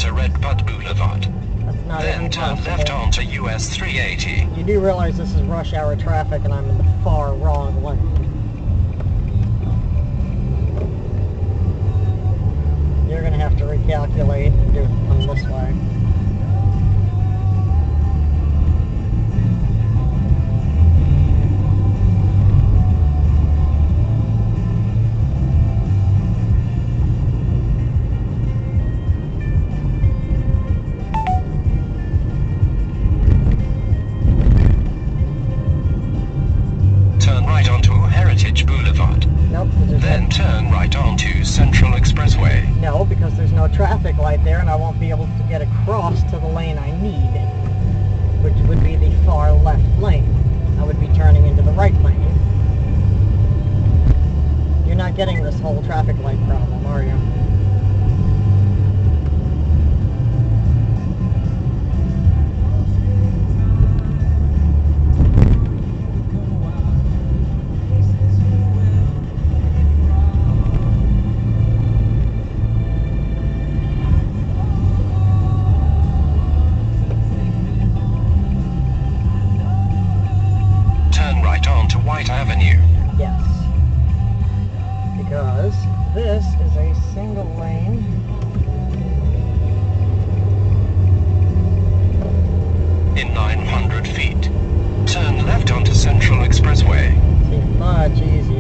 onto Redbud Boulevard. That's not Then turn impossible. left onto US 380. You do realize this is rush hour traffic and I'm in the far wrong lane. You're going to have to recalculate and come this way. Boulevard. Nope. Then turn right onto Central Expressway. No, because there's no traffic light there and I won't be able to get across to the lane I need, which would be the far left lane. I would be turning into the right lane. You're not getting this whole traffic light problem, are you? Avenue. Yes. Because this is a single lane. In 900 feet. Turn left onto Central Expressway. See, much easier.